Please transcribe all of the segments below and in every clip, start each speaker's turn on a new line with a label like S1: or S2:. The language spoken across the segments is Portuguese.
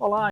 S1: Olá.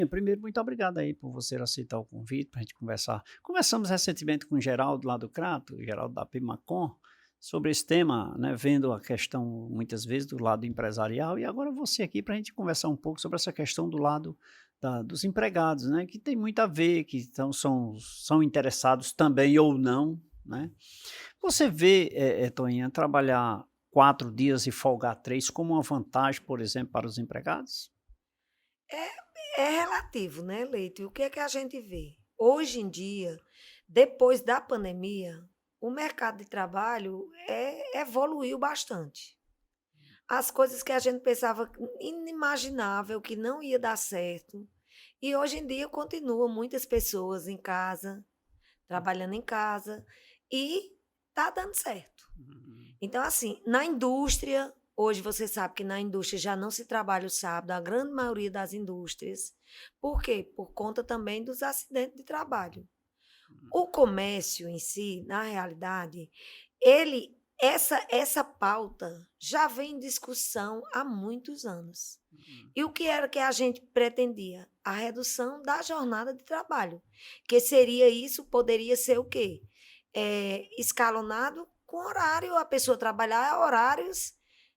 S1: Primeiro, muito obrigado aí por você aceitar o convite para a gente conversar. Conversamos recentemente com o Geraldo lá do Crato, o Geraldo da Pimacom, sobre esse tema, né, vendo a questão muitas vezes do lado empresarial e agora você aqui para a gente conversar um pouco sobre essa questão do lado dos empregados, né, que tem muito a ver, que são interessados também ou não, né. Você vê, Toinha, trabalhar 4 dias e folgar 3 como uma vantagem, por exemplo, para os empregados?
S2: É relativo, né, Leite? O que é que a gente vê? Hoje em dia, depois da pandemia, o mercado de trabalho evoluiu bastante. As coisas que a gente pensava inimaginável, que não ia dar certo, e hoje em dia continuam muitas pessoas em casa, trabalhando em casa, e tá dando certo.
S1: Uhum.
S2: Então, assim, na indústria, hoje você sabe que na indústria já não se trabalha o sábado, a grande maioria das indústrias. Por quê? Por conta também dos acidentes de trabalho. O comércio em si, na realidade, essa pauta já vem em discussão há muitos anos.
S1: Uhum.
S2: E o que era que a gente pretendia? A redução da jornada de trabalho, que seria isso, poderia ser o quê? Escalonado com horário, a pessoa trabalhar horários,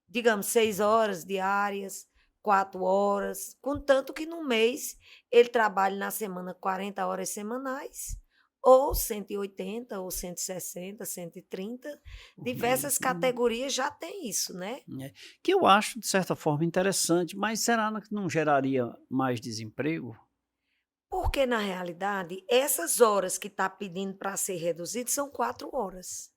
S2: digamos, 6 horas diárias, 4 horas, contanto que no mês ele trabalhe na semana 40 horas semanais, ou 180, ou 160, 130,
S1: Por
S2: diversas
S1: mês. Uhum.
S2: categorias já tem isso, né.
S1: É. Que eu acho, de certa forma, interessante, mas será que não geraria mais desemprego?
S2: Porque na realidade, essas horas que está pedindo para ser reduzido são 4 horas,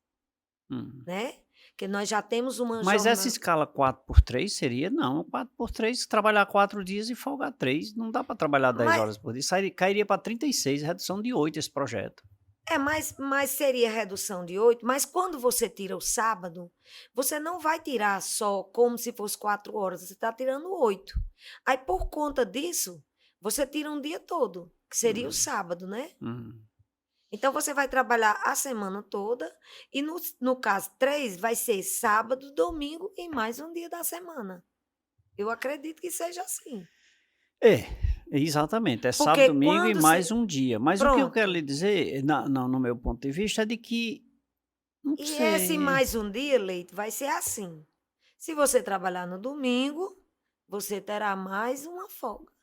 S1: Uhum.
S2: né, que nós já temos uma
S1: Mas essa
S2: jornada.
S1: escala 4 por 3 seria não, 4 por 3, trabalhar 4 dias e folgar 3, não dá para trabalhar 10
S2: mas
S1: horas por dia, cairia para 36, redução de 8 esse projeto.
S2: mas seria redução de 8. Mas quando você tira o sábado, você não vai tirar só como se fosse 4 horas, você está tirando 8. Aí por conta disso, você tira um dia todo, que seria o
S1: Uhum.
S2: sábado, né.
S1: Uhum.
S2: Então você vai trabalhar a semana toda e no caso 3 vai ser sábado, domingo e mais um dia da semana. Eu acredito que seja assim.
S1: É, exatamente, é sábado,
S2: Porque
S1: domingo e
S2: quando se
S1: mais um dia, mas o que eu quero
S2: pronto.
S1: lhe dizer, no meu ponto de vista, é de que não
S2: E esse
S1: sei.
S2: mais um dia, Leite, vai ser assim. Se você trabalhar no domingo, você terá mais uma folga.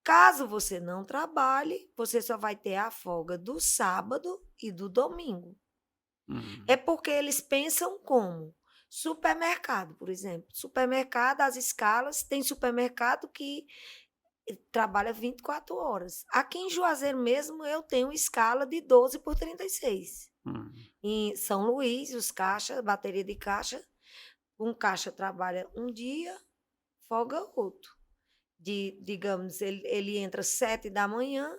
S2: Caso você não trabalhe, você só vai ter a folga do sábado e do domingo. É
S1: Uhum.
S2: porque eles pensam como? Supermercado, por exemplo. Supermercado, as escalas, tem supermercado que trabalha 24 horas. Aqui em Juazeiro mesmo, eu tenho escala de 12 por 36.
S1: Uhum.
S2: Em São Luís, os caixa, bateria de caixa, Um caixa trabalha um dia, folga outro. Digamos, ele entra 7 da manhã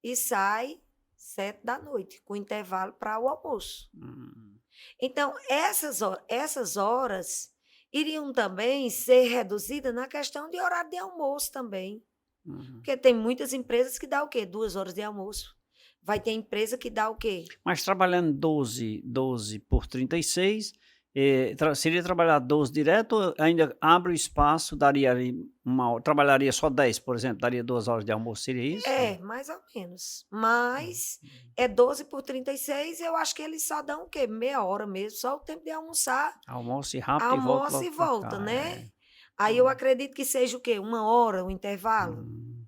S2: e sai 7 da noite, com intervalo para o almoço.
S1: Hum,
S2: Então, essas horas iriam também ser reduzidas na questão de horário de almoço também.
S1: uhum.
S2: Porque tem muitas empresas que dá o quê? 2 horas de almoço. Vai ter empresa que dá o quê?
S1: Mas trabalhando 12 por 36, seria trabalhar 12 direto ou ainda abre o espaço, daria ali uma hora, trabalharia só 10, por exemplo, daria 2 horas de almoço, seria isso?
S2: É, mais ou menos.
S1: Hum,
S2: Mas
S1: hum.
S2: é 12 por 36, eu acho que eles só dão o quê? Meia hora mesmo, só o tempo de almoçar,
S1: Almoce rápido e volta
S2: almoça
S1: logo
S2: e
S1: para
S2: volta,
S1: cá,
S2: né?
S1: é.
S2: Aí eu
S1: Hum,
S2: acredito que seja o quê? 1 hora o intervalo.
S1: hum,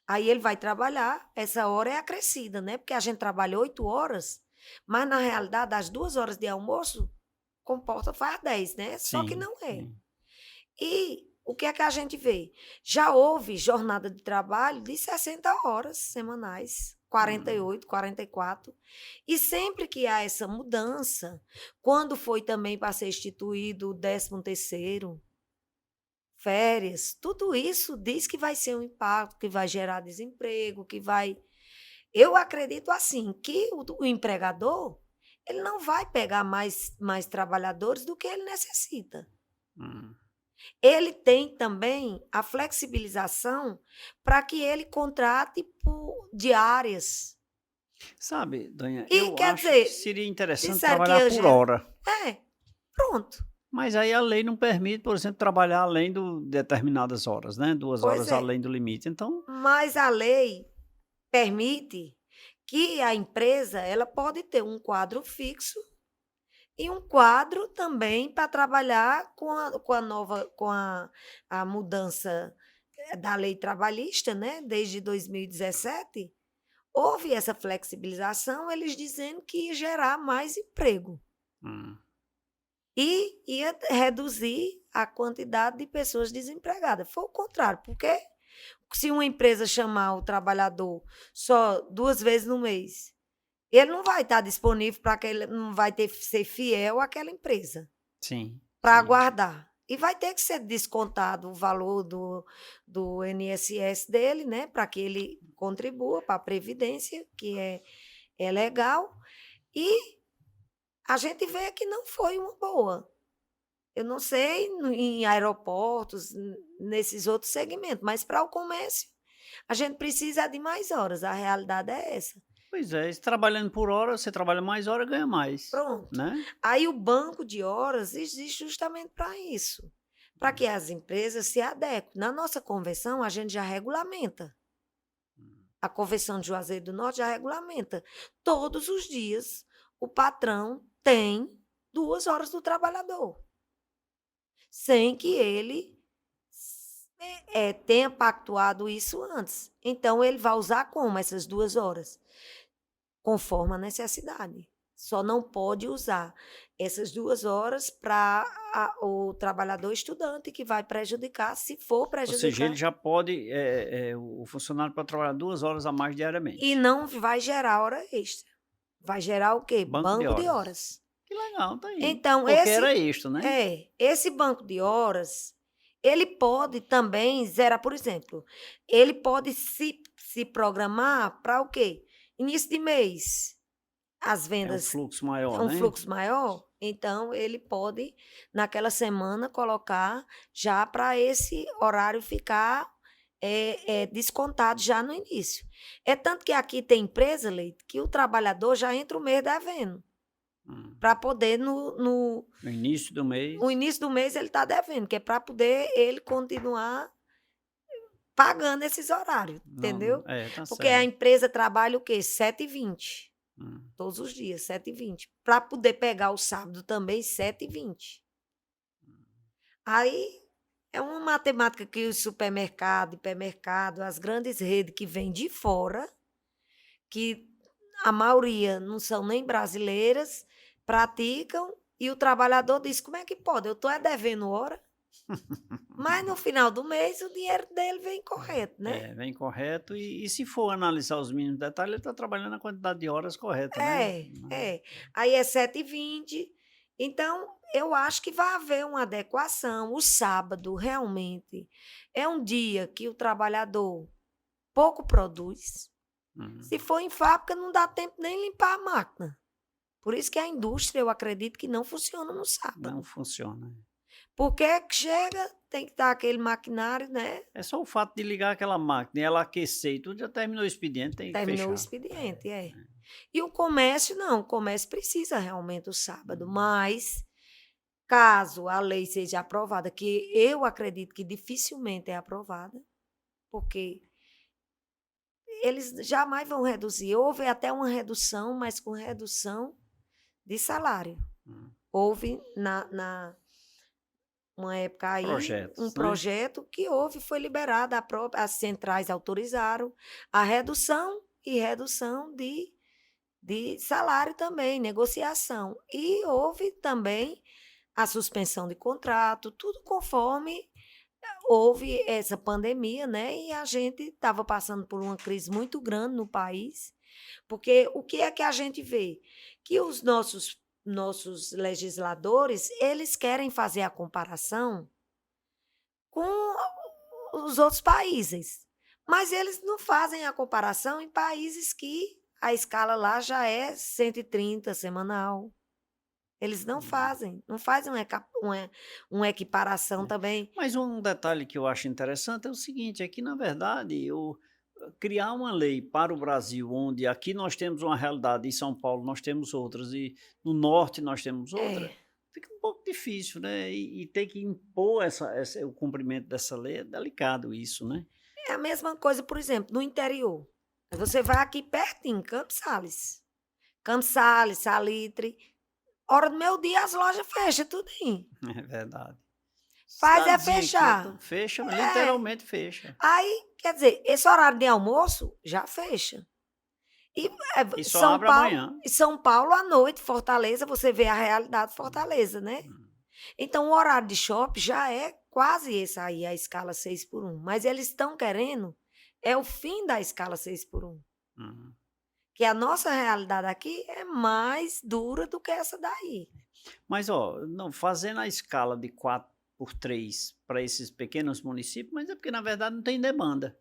S2: Aí ele vai trabalhar, essa hora é acrescida, né? Porque a gente trabalha 8 horas, mas na realidade as 2 horas de almoço comporta faz 10, né? Só que
S1: sim,
S2: não é.
S1: sim.
S2: E o que é que a gente vê? Já houve jornada de trabalho de 60 horas semanais, quarenta e
S1: Hum,
S2: oito, 44. E sempre que há essa mudança, quando foi também para ser instituído o 13º, férias, tudo isso diz que vai ser um impacto, que vai gerar desemprego, que vai. Eu acredito assim, que o empregador, ele não vai pegar mais trabalhadores do que ele necessita.
S1: hum.
S2: Ele tem também a flexibilização para que ele contrate por diárias.
S1: Sabe, Danha,
S2: E
S1: eu
S2: quer
S1: acho que
S2: dizer,
S1: seria interessante
S2: disseram que
S1: trabalhar
S2: ia
S1: por
S2: gerar.
S1: hora,
S2: É, pronto.
S1: mas aí a lei não permite, por exemplo, trabalhar além do determinadas horas, né, 2
S2: Pois
S1: horas
S2: é.
S1: além do limite, então
S2: Mas a lei permite que a empresa ela pode ter um quadro fixo e um quadro também para trabalhar com a mudança da lei trabalhista, né? Desde 2017, houve essa flexibilização, eles dizendo que ia gerar mais emprego
S1: hum,
S2: e ia reduzir a quantidade de pessoas desempregadas. Foi o contrário, porque se uma empresa chamar o trabalhador só 2 vezes no mês, ele não vai estar disponível para aquele, não vai ter que ser fiel àquela empresa
S1: sim,
S2: para
S1: sim.
S2: aguardar. E vai ter que ser descontado o valor do INSS dele, né? Para que ele contribua para a Previdência, que é legal. E a gente vê que não foi uma boa. Eu não sei em aeroportos, nesses outros segmentos, mas para o comércio, a gente precisa de mais horas. A realidade é essa.
S1: Pois é, se trabalhando por hora, você trabalha mais hora, ganha mais,
S2: Pronto.
S1: né.
S2: Aí o banco de horas existe justamente para isso, para que as empresas se adequem. Na nossa convenção, a gente já regulamenta.
S1: Hum,
S2: A Convenção de Juazeiro do Norte já regulamenta. Todos os dias, o patrão tem 2 horas do trabalhador, sem que ele tenha pactuado isso antes. Então, ele vai usar como essas 2 horas? Conforme a necessidade. Só não pode usar essas 2 horas para o trabalhador estudante, que vai prejudicar, se for
S1: ou seja, ele
S2: prejudicar,
S1: já pode, o funcionário pode trabalhar 2 horas a mais
S2: e
S1: diariamente.
S2: não vai gerar hora extra. Vai gerar o quê?
S1: Banco de
S2: Banco de
S1: horas.
S2: horas.
S1: Que legal, tá aí.
S2: Então,
S1: Porque era isto, né.
S2: esse banco de horas, ele pode também zerar, por exemplo, ele pode se programar para o quê? Início de mês, as
S1: É um
S2: vendas
S1: fluxo
S2: é
S1: maior,
S2: um
S1: né.
S2: fluxo maior, então ele pode, naquela semana, colocar já para esse horário ficar, descontado já no início. É tanto que aqui tem empresa, Leite, que o trabalhador já entra o mês devendo,
S1: Hum.
S2: para poder
S1: No início do
S2: no
S1: mês
S2: início do mês ele está devendo, que é para poder ele continuar pagando esses horários,
S1: não
S2: entendeu?
S1: tá
S2: Porque a
S1: certo.
S2: empresa trabalha o quê? 7h20.
S1: Hum.
S2: Todos os dias, 7h20. Para poder pegar o sábado também, 7h20. Aí é uma matemática que o supermercado, hipermercado, as grandes redes que vêm de fora, que a maioria não são nem brasileiras, praticam, e o trabalhador diz: como é que pode? Eu estou devendo hora, mas no final do mês o dinheiro dele vem correto, né?
S1: É, vem correto e se for analisar os mínimos detalhes, ele está trabalhando a quantidade de horas correta, né.
S2: É, é. Aí é 7h20. Então, eu acho que vai haver uma adequação. O sábado, realmente, é um dia que o trabalhador pouco produz.
S1: Uhum.
S2: Se for em fábrica, não dá tempo nem limpar a máquina. Por isso que a indústria, eu acredito que não funciona no
S1: Não
S2: sábado.
S1: funciona.
S2: Porque chega, tem que estar aquele maquinário, né?
S1: É só o fato de ligar aquela máquina e ela aquecer e tudo, já terminou o expediente, tem que
S2: Terminou o
S1: fechar.
S2: expediente, é. E o comércio, não. O comércio precisa realmente o sábado. Mas, caso a lei seja aprovada, que eu acredito que dificilmente é aprovada, porque eles jamais vão reduzir. Houve até uma redução, mas com redução de salário.
S1: Hum.
S2: Houve uma época aí um
S1: Projetos, né?
S2: projeto que foi liberado, as centrais autorizaram a redução e redução de salário também, negociação. E houve também a suspensão de contrato, tudo conforme houve essa pandemia, né? E a gente estava passando por uma crise muito grande no país, porque o que é que a gente vê? Que os nossos legisladores, eles querem fazer a comparação com os outros países, mas eles não fazem a comparação em países que a escala lá já é 130 semanal. Eles não fazem, não fazem uma equiparação também.
S1: Mas um detalhe que eu acho interessante é o seguinte, é que na verdade criar uma lei para o Brasil, onde aqui nós temos uma realidade, em São Paulo nós temos outras, e no norte nós temos outra,
S2: É,
S1: fica um pouco difícil, né? E ter que impor o cumprimento dessa lei é delicado isso, né?
S2: é a mesma coisa, por exemplo, no interior. Você vai aqui pertinho, Campos Sales. Campos Sales, Salitre. Hora do meu dia as lojas fecham tudinho.
S1: É verdade.
S2: Faz é
S1: Cidadezinha aqui,
S2: fechar.
S1: então fecha,
S2: É.
S1: literalmente fecha.
S2: Aí, quer dizer, esse horário de almoço já fecha. E
S1: E só
S2: São
S1: abre
S2: Paulo,
S1: amanhã.
S2: São Paulo à noite, Fortaleza, você vê a realidade de Fortaleza, né?
S1: Hum.
S2: Então, o horário de shopping já é quase esse aí, a escala 6x1. Mas eles estão querendo, é o fim da escala 6x1.
S1: Uhum.
S2: Que a nossa realidade aqui é mais dura do que essa daí.
S1: Mas, ó, não, fazendo a escala de 4 por 3 para esses pequenos municípios, mas é porque na verdade não tem demanda.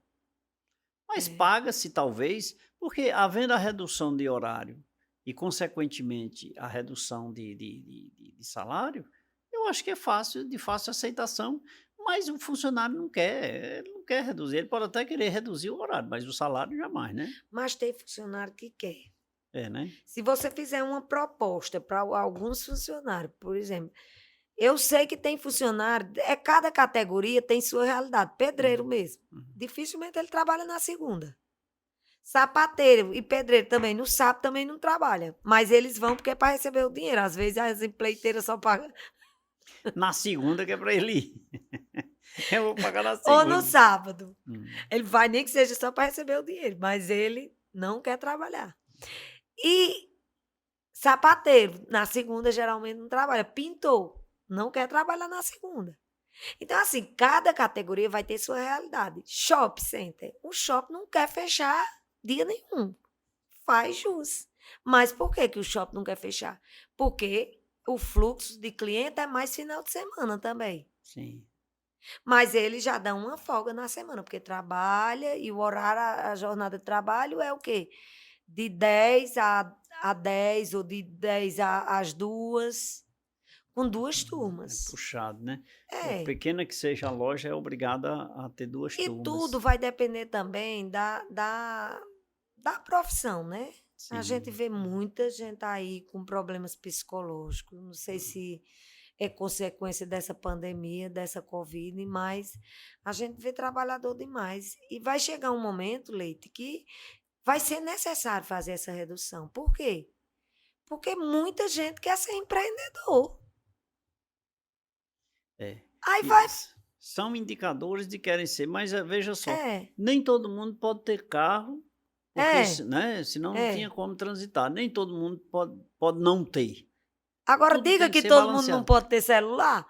S1: Mas
S2: É,
S1: paga-se talvez, porque havendo a redução de horário e consequentemente a redução de salário, eu acho que é fácil, de fácil aceitação, mas o funcionário não quer, ele não quer reduzir, ele pode até querer reduzir o horário, mas o salário jamais, né?
S2: mas tem funcionário que quer.
S1: É, né?
S2: Se você fizer uma proposta para alguns funcionários, por exemplo, eu sei que tem funcionário, cada categoria tem sua realidade. Pedreiro
S1: Uhum,
S2: mesmo.
S1: uhum.
S2: Dificilmente ele trabalha na segunda. Sapateiro e pedreiro também no sábado também não trabalha. Mas eles vão porque é para receber o dinheiro. Às vezes as empreiteiras só pagam.
S1: Na segunda que é para ele ir. Eu vou pagar na
S2: Ou no
S1: segunda.
S2: sábado.
S1: Hum.
S2: Ele vai nem que seja só para receber o dinheiro, mas ele não quer trabalhar. E sapateiro, na segunda geralmente não trabalha. Pintor, não quer trabalhar na segunda. Então, assim, cada categoria vai ter sua realidade. Shopping center. O shopping não quer fechar dia nenhum. Faz jus. Mas por que, que o shopping não quer fechar? Porque o fluxo de cliente é mais final de semana também.
S1: Sim.
S2: Mas eles já dão uma folga na semana, porque trabalha e o horário, a jornada de trabalho é o quê? De 10 a 10 ou de 10 às 2, com duas
S1: É
S2: turmas.
S1: puxado, né? Por
S2: É.
S1: pequena que seja a loja, é obrigada a ter 2
S2: E tudo
S1: turmas.
S2: vai depender também da profissão, né? A gente
S1: Sim.
S2: vê muita gente aí com problemas psicológicos. Não sei se é consequência dessa pandemia, dessa Covid, mas a gente vê trabalhador demais. E vai chegar um momento, Leite, que vai ser necessário fazer essa redução. Por quê? Porque muita gente quer ser empreendedor.
S1: É.
S2: Aí
S1: E
S2: vai.
S1: são indicadores de querem ser, mas veja só,
S2: É,
S1: nem todo mundo pode ter carro, porque
S2: é,
S1: né, senão não tinha
S2: é.
S1: como transitar. Nem todo mundo pode não ter.
S2: Agora
S1: Tudo
S2: diga
S1: tem que
S2: que
S1: ser
S2: todo mundo não
S1: balanceado.
S2: pode ter celular.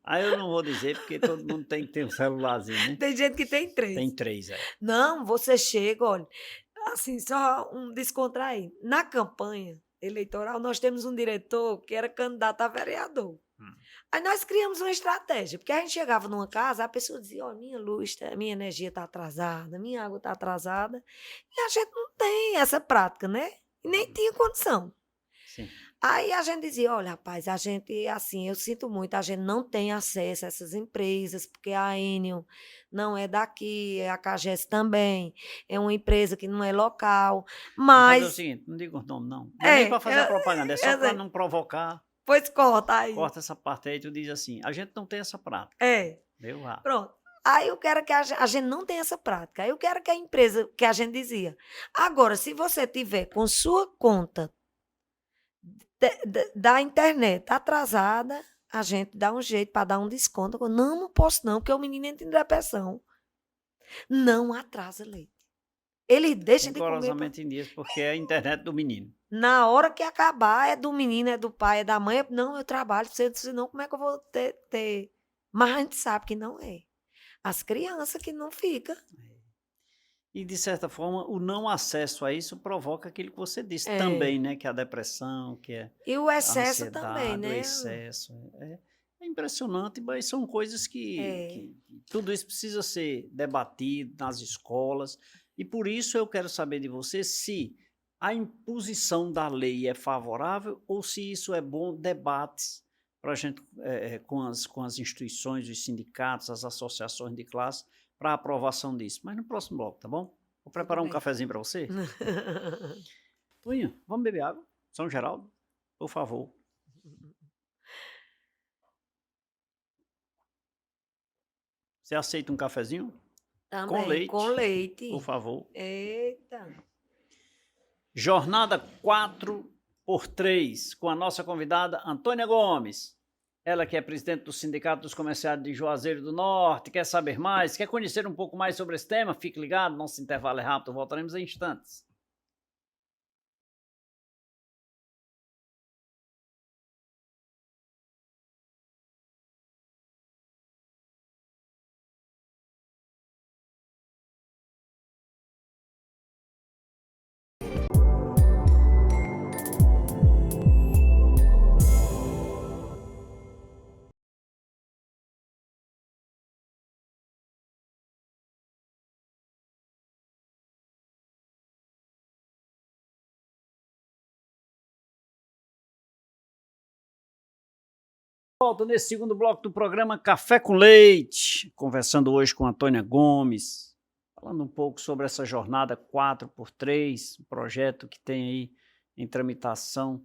S1: Aí eu não vou dizer, porque todo mundo tem que ter um celularzinho, né?
S2: Tem gente que tem
S1: Tem
S2: 3.
S1: 3, é.
S2: Não, você chega, olha, assim, só um descontrair. Na campanha, eleitoral, nós temos um diretor que era candidato a vereador. Aí nós criamos uma estratégia, porque a gente chegava numa casa, a pessoa dizia, ó, minha luz, minha energia está atrasada, minha água está atrasada, e a gente não tem essa prática, né? E nem tinha condição.
S1: Sim.
S2: Aí a gente dizia, olha, rapaz, a gente, assim, eu sinto muito, a gente não tem acesso a essas empresas, porque a Enel não é daqui, a Cagés também, é uma empresa que não é local,
S1: Vamos fazer o
S2: mas...
S1: seguinte, não diga o nome, não. Não é nem para fazer a propaganda, é só para não provocar.
S2: Pois corta aí.
S1: Corta essa parte aí, tu diz assim, a gente não tem essa prática. Deu lá.
S2: Pronto. Aí eu quero que a gente não tem essa prática. Aí eu quero que a empresa, que a gente dizia. Agora, se você tiver com sua conta da internet atrasada, a gente dá um jeito para dar um desconto. Não, não posso não, porque o menino entra em depressão. Não atrasa leite. Ele deixa de comer.
S1: Rigorosamente nisso, porque é a internet do menino.
S2: Na hora que acabar, é do menino, é do pai, é da mãe. Não, eu trabalho, senão como é que eu vou ter... Mas a gente sabe que não é. As crianças que não ficam.
S1: E, de certa forma, o não acesso a isso provoca aquilo que você disse também, né? Que é a depressão, que é
S2: e o excesso
S1: a
S2: também, né?
S1: O excesso. É impressionante, mas são coisas que tudo isso precisa ser debatido nas escolas. E por isso eu quero saber de você se a imposição da lei é favorável ou se isso é bom debates para a gente, com as instituições, os sindicatos, as associações de classe, para a aprovação disso. Mas no próximo bloco, tá bom? Vou preparar um cafezinho para você. Toinha, vamos beber água? São Geraldo, por favor. Você aceita um cafezinho?
S2: Também, com leite.
S1: Por favor.
S2: Eita.
S1: Jornada 4x3, com a nossa convidada Antônia Gomes. Ela que é presidente do Sindicato dos Comerciários de Juazeiro do Norte, quer saber mais, quer conhecer um pouco mais sobre esse tema? Fique ligado, nosso intervalo é rápido, voltaremos em instantes. Volto nesse segundo bloco do programa Café com Leite, conversando hoje com Antônia Gomes, falando um pouco sobre essa jornada 4x3, um projeto que tem aí em tramitação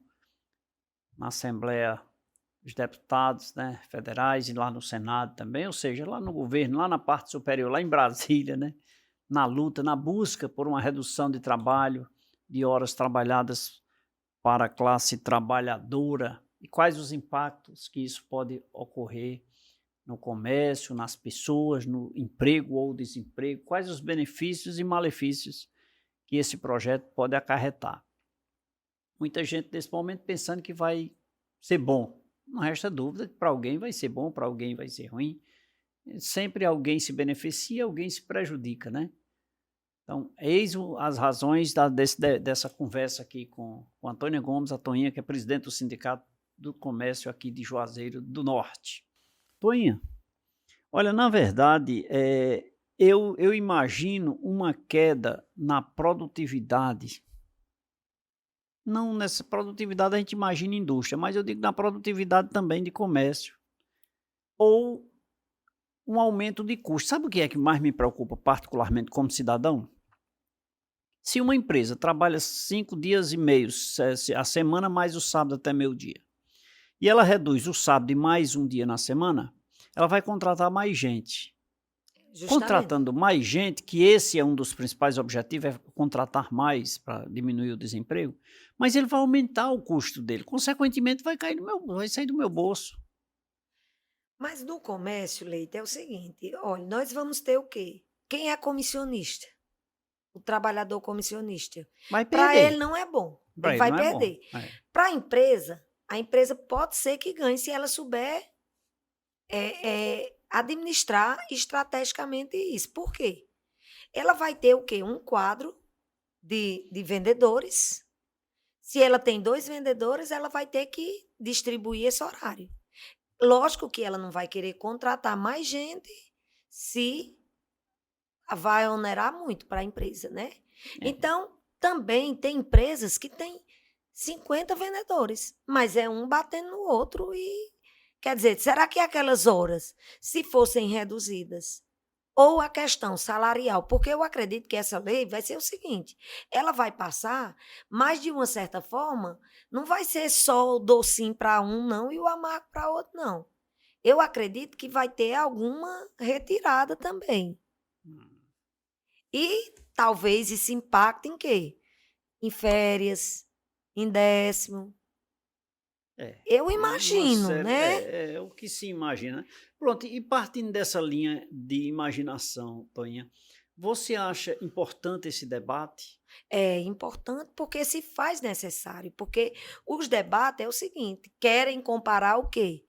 S1: na Assembleia dos Deputados, né, federais e lá no Senado também, ou seja, lá no governo, lá na parte superior, lá em Brasília, né, na luta, na busca por uma redução de trabalho, de horas trabalhadas para a classe trabalhadora, e quais os impactos que isso pode ocorrer no comércio, nas pessoas, no emprego ou desemprego, quais os benefícios e malefícios que esse projeto pode acarretar. Muita gente nesse momento pensando que vai ser bom. Não resta dúvida que para alguém vai ser bom, para alguém vai ser ruim. Sempre alguém se beneficia, alguém se prejudica, né? Então, eis as razões dessa conversa aqui com Antônia Gomes, a Toinha, que é presidente do Sindicato do Comércio aqui de Juazeiro do Norte. Toinha, olha, na verdade, eu imagino uma queda na produtividade. Não nessa produtividade a gente imagina indústria, mas eu digo na produtividade também de comércio. Ou um aumento de custo. Sabe o que é que mais me preocupa particularmente como cidadão? Se uma empresa trabalha 5 dias e meio a semana mais o sábado até meio-dia, e ela reduz o sábado e mais um dia na semana, ela vai contratar mais gente. Justamente. Contratando mais gente, que esse é um dos principais objetivos, é contratar mais para diminuir o desemprego, mas ele vai aumentar o custo dele, consequentemente vai sair do meu bolso.
S2: Mas no comércio, Leite, é o seguinte, olha, nós vamos ter o quê? Quem é comissionista? O trabalhador comissionista. Para ele não é bom, ele vai perder. Para a empresa pode ser que ganhe se ela souber administrar estrategicamente isso. Por quê? Ela vai ter o quê? Um quadro de vendedores. Se ela tem 2 vendedores, ela vai ter que distribuir esse horário. Lógico que ela não vai querer contratar mais gente se vai onerar muito para a empresa, né.
S1: É.
S2: Então, também tem empresas que têm 50 vendedores, mas é um batendo no outro e quer dizer, será que aquelas horas, se fossem reduzidas, ou a questão salarial, porque eu acredito que essa lei vai ser o seguinte, ela vai passar, mas de uma certa forma, não vai ser só o docinho para um não e o amargo para outro não. Eu acredito que vai ter alguma retirada também.
S1: Hum.
S2: E talvez isso impacte em quê? Em férias, em décimo.
S1: É,
S2: Eu
S1: uma
S2: imagino,
S1: série
S2: né?
S1: é o que se imagina. Pronto, e partindo dessa linha de imaginação, Toinha, você acha importante esse debate?
S2: É importante porque se faz necessário, porque os debates é o seguinte, querem comparar o quê?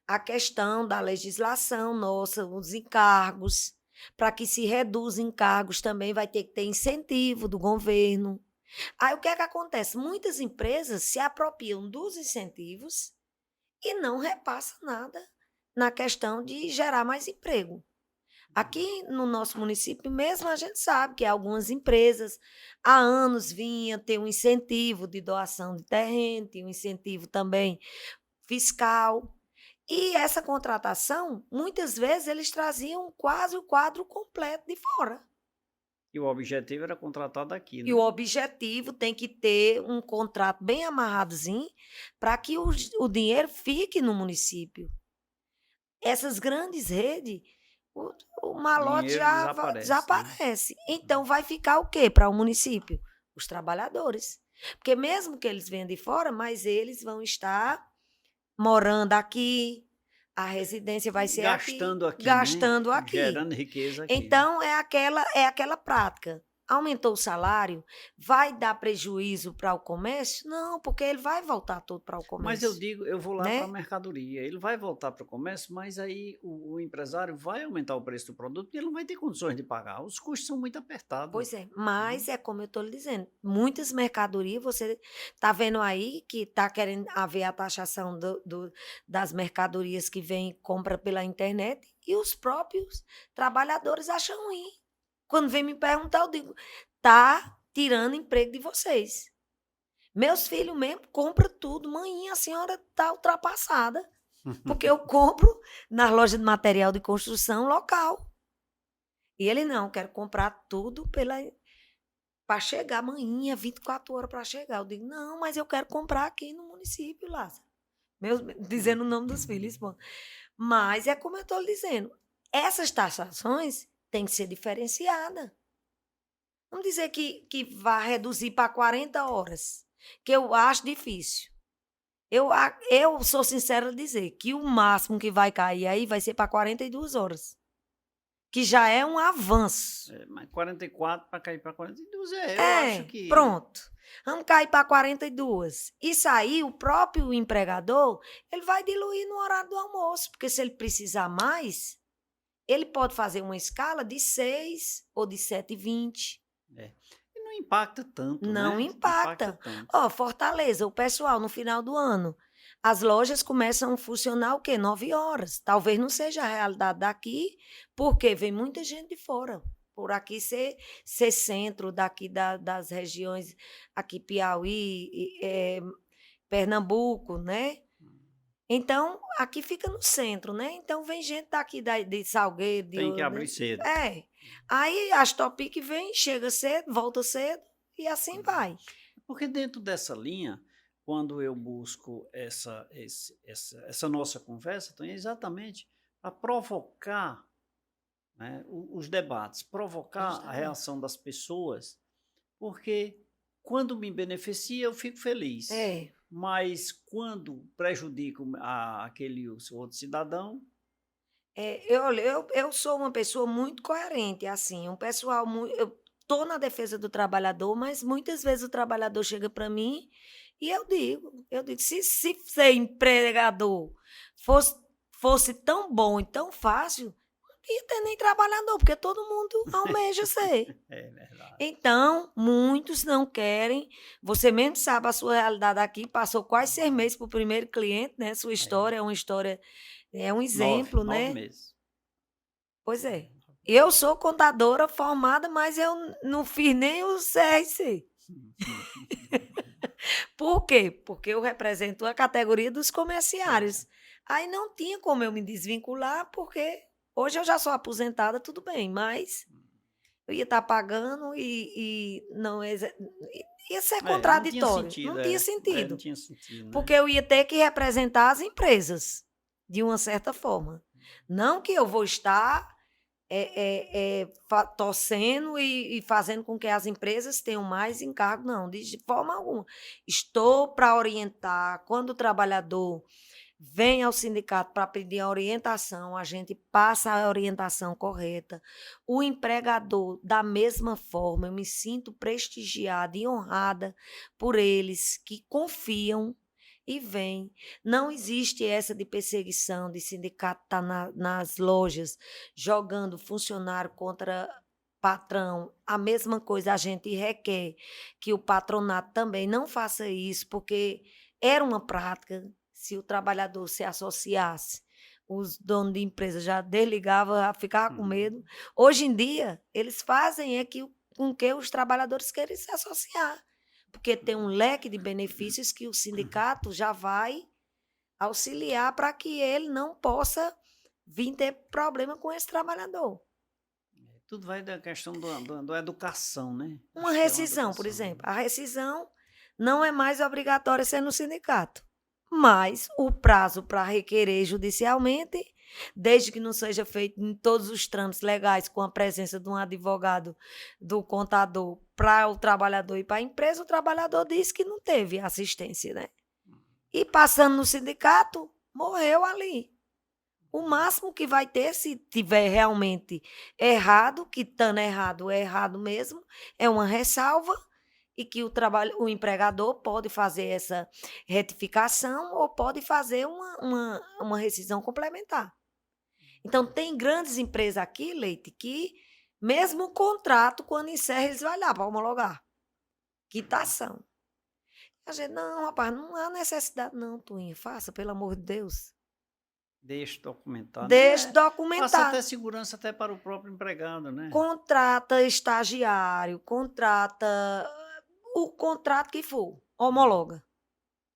S2: A questão da legislação nossa, os encargos, para que se reduza encargos também vai ter que ter incentivo do governo. Aí o que é que acontece? Muitas empresas se apropriam dos incentivos e não repassam nada na questão de gerar mais emprego. Aqui no nosso município mesmo, a gente sabe que algumas empresas há anos vinham ter um incentivo de doação de terreno, tinha um incentivo também fiscal. E essa contratação, muitas vezes, eles traziam quase o quadro completo de fora.
S1: E o objetivo era contratar daqui,
S2: E o
S1: né?
S2: objetivo tem que ter um contrato bem amarradozinho para que o dinheiro fique no município. Essas grandes redes, o o malote
S1: Dinheiro
S2: já
S1: desaparece, né?
S2: desaparece. Então vai ficar o quê para o município? Os trabalhadores. Porque mesmo que eles venham de fora, mas eles vão estar morando aqui, a residência vai ser aqui,
S1: Gastando aqui, né?
S2: gastando aqui.
S1: Gerando riqueza aqui, né?
S2: Então é aquela prática. Aumentou o salário, vai dar prejuízo para o comércio? Não, porque ele vai voltar todo para o
S1: Mas eu
S2: comércio,
S1: digo, eu vou lá para a
S2: né.
S1: mercadoria, ele vai voltar para o comércio, mas aí o empresário vai aumentar o preço do produto porque ele não vai ter condições de pagar. Os custos são muito apertados,
S2: Pois é,
S1: né?
S2: mas é como eu estou lhe dizendo, muitas mercadorias você está vendo aí que está querendo haver a taxação das mercadorias que vem e compra pela internet e os próprios trabalhadores acham ruim. Quando vem me perguntar, eu digo: "Tá tirando emprego de vocês". Meus filhos mesmo compram tudo: "Mãinha, a senhora está ultrapassada", porque eu compro nas lojas de material de construção local. E ele: "Não, quero comprar tudo pela para chegar amanhã, 24 horas para chegar". Eu digo: "Não, mas eu quero comprar aqui no município, Lázaro". Meus dizendo o nome dos filhos, pô. Mas é como eu estou lhe dizendo, essas taxações têm que ser diferenciada. Vamos dizer que vá reduzir para 40 horas, que eu acho difícil. Eu sou sincera em dizer que o máximo que vai cair aí vai ser para 42 horas, que já é um avanço.
S1: É, mas 44 para cair para 42, eu acho
S2: É,
S1: que
S2: pronto. Vamos cair para 42. Isso aí, o próprio empregador, ele vai diluir no horário do almoço, porque se ele precisar mais, ele pode fazer uma escala de 6 ou de 7h20.
S1: é. E não impacta tanto,
S2: Não
S1: né? Não impacta
S2: impacta.
S1: tanto.
S2: Ó, Fortaleza, o pessoal no final do ano, as lojas começam a funcionar o quê? 9 horas. Talvez não seja a realidade daqui, porque vem muita gente de fora. Por aqui ser centro daqui das regiões, aqui Piauí, Pernambuco, né? Então, aqui fica no centro, né? Então vem gente daqui de Salgueiro,
S1: Tem que abrir cedo.
S2: é. Aí as Topic vem, chega cedo, volta cedo e assim
S1: Uhum.
S2: vai.
S1: Porque dentro dessa linha, quando eu busco essa nossa conversa, então é exatamente para provocar, né, os debates, provocar a
S2: Justamente.
S1: reação das pessoas, porque quando me beneficia eu fico feliz,
S2: É.
S1: mas quando prejudica aquele o outro cidadão,
S2: Eu sou uma pessoa muito coerente, assim, um pessoal eu tô na defesa do trabalhador, mas muitas vezes o trabalhador chega para mim e eu digo: "Se ser empregador fosse fosse tão bom e tão fácil, não ia ter nem trabalhador, porque todo mundo almeja ser.
S1: É verdade.
S2: Então, muitos não querem. Você mesmo sabe a sua realidade aqui, passou quase 6 meses para o primeiro cliente, né? Sua história é uma história, é um exemplo,
S1: 9
S2: né?
S1: meses.
S2: Pois é. Eu sou contadora formada, mas eu não fiz nem o CRC. Por quê? Porque eu represento a categoria dos comerciários. Aí não tinha como eu me desvincular, porque hoje eu já sou aposentada, tudo bem, mas eu ia estar pagando e não ia ser
S1: Não tinha
S2: contraditório.
S1: sentido,
S2: Não tinha
S1: não
S2: sentido.
S1: tinha sentido, né?
S2: Porque eu ia ter que representar as empresas, de uma certa forma. Não que eu vou estar torcendo e fazendo com que as empresas tenham mais encargo, não, de forma alguma. Estou para orientar. Quando o trabalhador vem ao sindicato para pedir a orientação, a gente passa a orientação correta. O empregador, da mesma forma, eu me sinto prestigiada e honrada por eles que confiam e vêm. Não existe essa de perseguição, de sindicato estar nas lojas jogando funcionário contra patrão. A mesma coisa a gente requer que o patronato também não faça isso, porque era uma prática. Se o trabalhador se associasse, os donos de empresa já desligavam, já ficavam com medo. Hoje em dia, eles fazem com que os trabalhadores queiram se associar, porque tem um leque de benefícios que o sindicato já vai auxiliar para que ele não possa vir ter problema com esse trabalhador.
S1: Tudo vai da questão da educação, né?
S2: Uma
S1: Acho que é
S2: rescisão, por
S1: educação,
S2: exemplo. A rescisão não é mais obrigatória ser no sindicato, mas o prazo para requerer judicialmente, desde que não seja feito em todos os trâmites legais com a presença de um advogado, do contador, para o trabalhador e para a empresa, o trabalhador diz que não teve assistência, né? E passando no sindicato, morreu ali. O máximo que vai ter, se tiver realmente errado, que estando errado é errado mesmo, é uma ressalva e que o empregador pode fazer essa retificação ou pode fazer uma rescisão complementar. Então, tem grandes empresas aqui, Leite, que mesmo o contrato, quando encerra, eles vão lá para homologar. Quitação. A gente, não, rapaz, não há necessidade não, Tuinha, faça, pelo amor de Deus.
S1: Deixa documentado.
S2: Deixe
S1: Passa
S2: documentar.
S1: até segurança até para o próprio empregado, né?
S2: Contrata estagiário, contrata o contrato que for, homologa.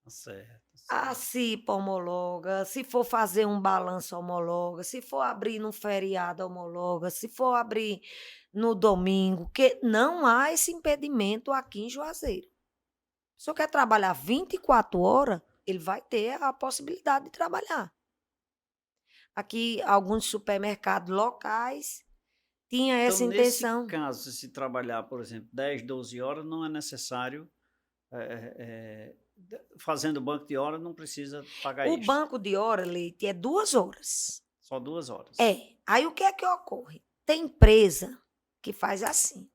S1: Certo.
S2: A CIPA homologa, se for fazer um balanço, homologa, se for abrir no feriado, homologa, se for abrir no domingo, que não há esse impedimento aqui em Juazeiro. Se eu quer trabalhar 24 horas, ele vai ter a possibilidade de trabalhar. Aqui, alguns supermercados locais tinham essa
S1: Então, nesse
S2: intenção.
S1: caso, se trabalhar, por exemplo, 10, 12 horas, não é necessário, fazendo banco de hora, não precisa pagar
S2: O
S1: extra.
S2: banco de hora, Leite, é 2 horas.
S1: Só 2 horas.
S2: Aí o que é que ocorre? Tem empresa que faz assim.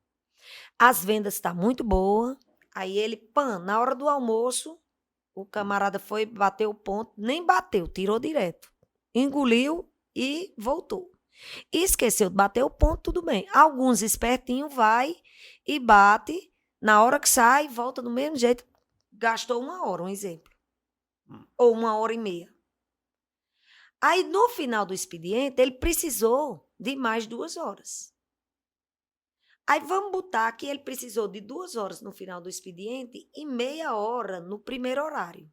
S2: As vendas estão muito boas, aí ele, na hora do almoço, o camarada foi bater o ponto, nem bateu, tirou direto. Engoliu e voltou. Esqueceu de bater o ponto, tudo bem. Alguns espertinhos vai e bate, na hora que sai, volta do mesmo jeito. Gastou 1 hora, um exemplo. Ou 1h30. Aí, no final do expediente, ele precisou de mais 2 horas. Aí, vamos botar que ele precisou de 2 horas no final do expediente e meia hora no primeiro horário.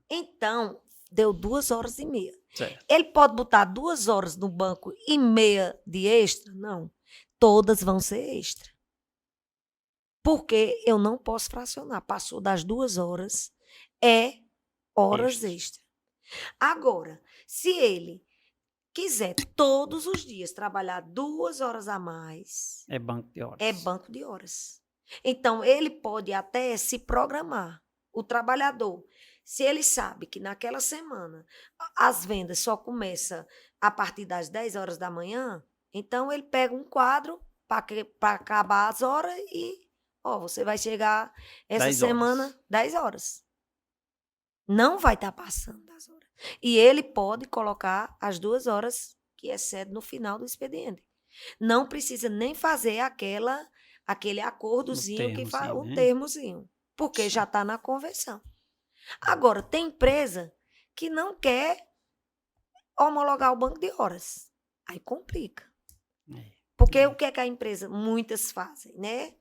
S2: Então, deu 2h30.
S1: Certo.
S2: Ele pode botar 2 horas no banco e meia de extra? Não. Todas vão ser extra. Porque eu não posso fracionar. Passou das 2 horas, é horas extra. Agora, se ele quiser todos os dias trabalhar 2 horas a mais,
S1: é banco de horas.
S2: É banco de horas. Então, ele pode até se programar. O trabalhador, se ele sabe que naquela semana as vendas só começam a partir das 10 horas da manhã, então ele pega um quadro para acabar as horas e você vai chegar essa
S1: 10
S2: semana
S1: horas.
S2: 10 horas. Não vai estar passando das horas. E ele pode colocar as 2 horas que excede no final do expediente. Não precisa nem fazer aquele
S1: No
S2: acordozinho que faz
S1: termozinho,
S2: um
S1: né?
S2: termozinho, porque já
S1: Sim.
S2: está na convenção. Agora, tem empresa que não quer homologar o banco de horas. Aí complica. Porque o que é que a empresa, muitas fazem, né?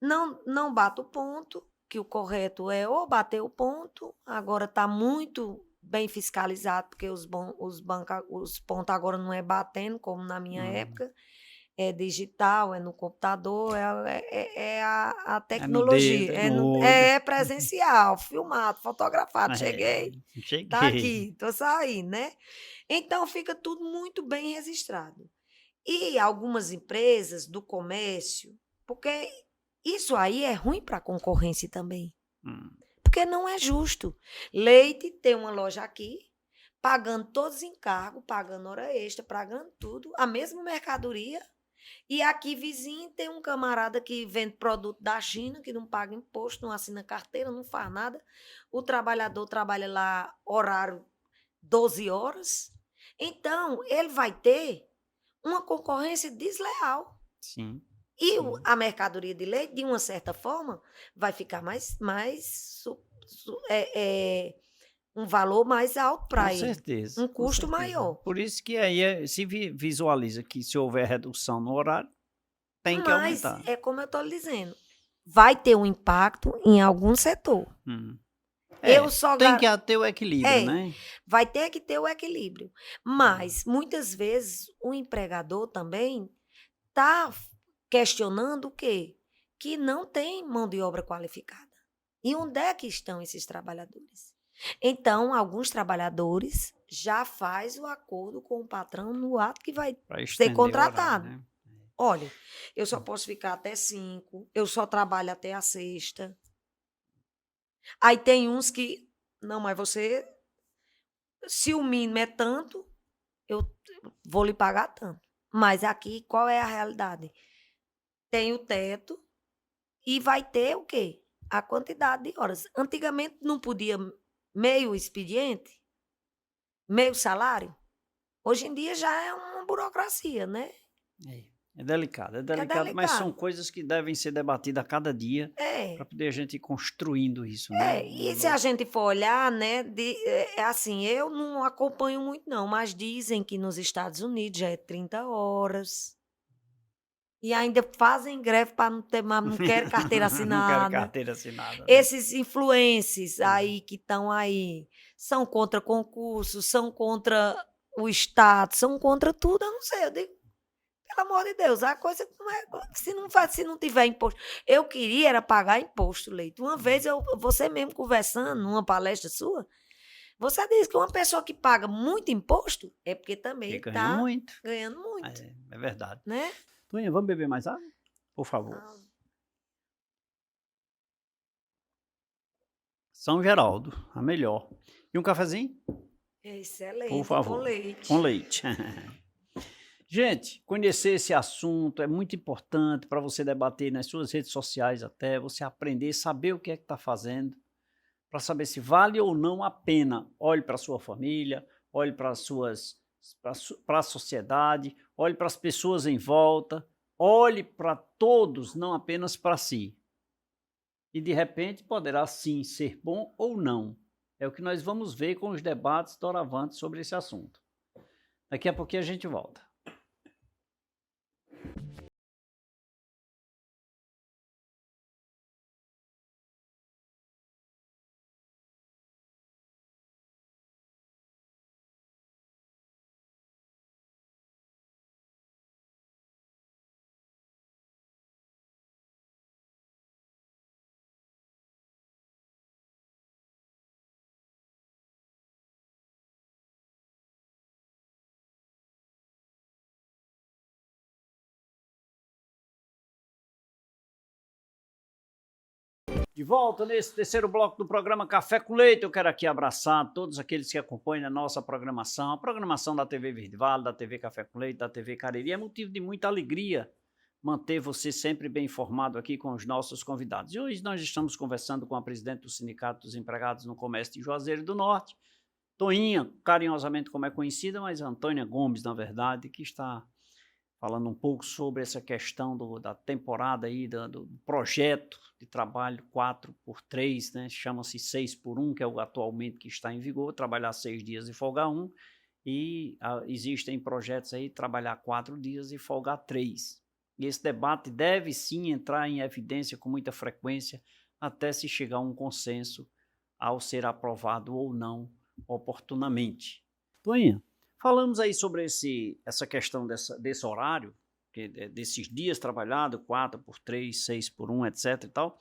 S2: Não bate o ponto, que o correto é ou bater o ponto, agora está muito bem fiscalizado, porque os pontos agora não é batendo, como na minha época, é digital, é no computador, é a
S1: É no
S2: tecnologia,
S1: dedo, é no olho.
S2: é presencial, filmado, fotografado,
S1: É,
S2: tá
S1: cheguei.
S2: aqui, tô saindo, né? Então fica tudo muito bem registrado. E algumas empresas do comércio, porque isso aí é ruim para a concorrência também,
S1: Hum,
S2: porque não é justo. Leite tem uma loja aqui, pagando todos os encargos, pagando hora extra, pagando tudo, a mesma mercadoria, e aqui vizinho tem um camarada que vende produto da China, que não paga imposto, não assina carteira, não faz nada. O trabalhador trabalha lá horário 12 horas. Então, ele vai ter uma concorrência desleal.
S1: sim,
S2: E
S1: sim.
S2: a mercadoria de leite, de uma certa forma, vai ficar um valor mais alto para ele, um
S1: Com
S2: custo
S1: certeza.
S2: maior.
S1: Por isso que aí se visualiza que se houver redução no horário, tem que
S2: Mas
S1: aumentar.
S2: é como eu estou lhe dizendo, vai ter um impacto em algum setor.
S1: Hum.
S2: Eu
S1: É,
S2: só
S1: tem que
S2: gar...
S1: ter o equilíbrio,
S2: É,
S1: né?
S2: vai ter que ter o equilíbrio. Mas muitas vezes o empregador também está questionando o quê? Que não tem mão de obra qualificada. E onde é que estão esses trabalhadores? Então, alguns trabalhadores já faz o acordo com o patrão no ato que vai
S1: Para
S2: ser
S1: estender o horário,
S2: contratado.
S1: né?
S2: Olha, eu só posso ficar até 5, eu só trabalho até a sexta. Aí tem uns que, não, mas você, se o mínimo é tanto, eu vou lhe pagar tanto. Mas aqui, qual é a realidade? Tem o teto e vai ter o quê? A quantidade de horas. Antigamente não podia meio expediente, meio salário. Hoje em dia já é uma burocracia, né?
S1: É
S2: É
S1: delicado, mas são
S2: delicado.
S1: coisas que devem ser debatidas a cada dia para
S2: É.
S1: poder a gente ir construindo isso, né?
S2: E se a gente for olhar, né, é assim, eu não acompanho muito não, mas dizem que nos Estados Unidos já é 30 horas. E ainda fazem greve para não ter, não quer carteira
S1: Não quero
S2: assinada.
S1: carteira assinada, né?
S2: Esses influencers
S1: É.
S2: aí que estão aí são contra concurso, são contra o Estado, são contra tudo, eu não sei, eu digo, pelo amor de Deus, a coisa não é, se não tiver imposto. Eu queria era pagar imposto, Leito. Uma vez você mesmo conversando numa palestra sua, você disse que uma pessoa que paga muito imposto é porque também
S1: Porque ganha
S2: está
S1: muito.
S2: ganhando muito,
S1: É verdade.
S2: né?
S1: Toninha, vamos beber mais água? Por favor.
S2: Ah,
S1: São Geraldo, a melhor. E um cafezinho?
S2: é
S1: Por
S2: excelente, com
S1: favor. Com
S2: leite.
S1: leite. Gente, conhecer esse assunto é muito importante para você debater nas suas redes sociais até, você aprender, saber o que é que está fazendo, para saber se vale ou não a pena. Olhe para a sua família, olhe para as suas, para a sociedade, olhe para as pessoas em volta, olhe para todos, não apenas para si. E de repente poderá sim ser bom ou não. É o que nós vamos ver com os debates doravante sobre esse assunto. Daqui a pouquinho a gente volta. De volta nesse terceiro bloco do programa Café com Leite, eu quero aqui abraçar todos aqueles que acompanham a nossa programação, a programação da TV Verde Vale, da TV Café com Leite, da TV Cariri. É motivo de muita alegria manter você sempre bem informado aqui com os nossos convidados. E hoje nós estamos conversando com a presidente do Sindicato dos Empregados no Comércio de Juazeiro do Norte Toinha, carinhosamente como é conhecida, mas Antônia Gomes, na verdade, que está falando um pouco sobre essa questão da temporada aí, do projeto de trabalho 4x3, né? Chama-se 6x1, que é o atualmente que está em vigor, trabalhar 6 dias e folgar um, e existem projetos aí, trabalhar 4 dias e folgar 3. E esse debate deve sim entrar em evidência com muita frequência, até se chegar a um consenso ao ser aprovado ou não oportunamente. Toinha, falamos aí sobre essa questão desse horário, desses dias trabalhados, 4x3, 6x1, etc e tal,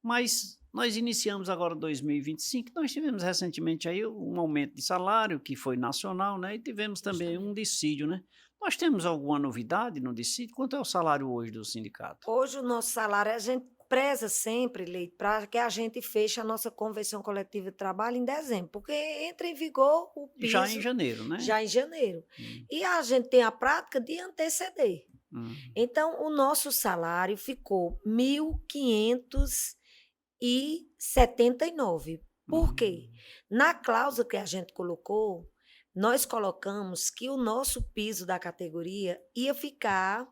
S1: mas nós iniciamos agora 2025, nós tivemos recentemente aí um aumento de salário, que foi nacional, né, e tivemos também um dissídio, né? Nós temos alguma novidade no dissídio? Quanto é o salário hoje do sindicato?
S2: Hoje o nosso salário, a gente preza sempre, Leite, para que a gente feche a nossa convenção coletiva de trabalho em dezembro, porque entra em vigor o
S1: Já em
S2: piso
S1: janeiro, né?
S2: já em janeiro.
S1: Hum,
S2: E a gente tem a prática de anteceder.
S1: hum,
S2: Então, o nosso salário ficou 1.579. Por quê?
S1: hum.
S2: Na cláusula que a gente colocou, nós colocamos que o nosso piso da categoria ia ficar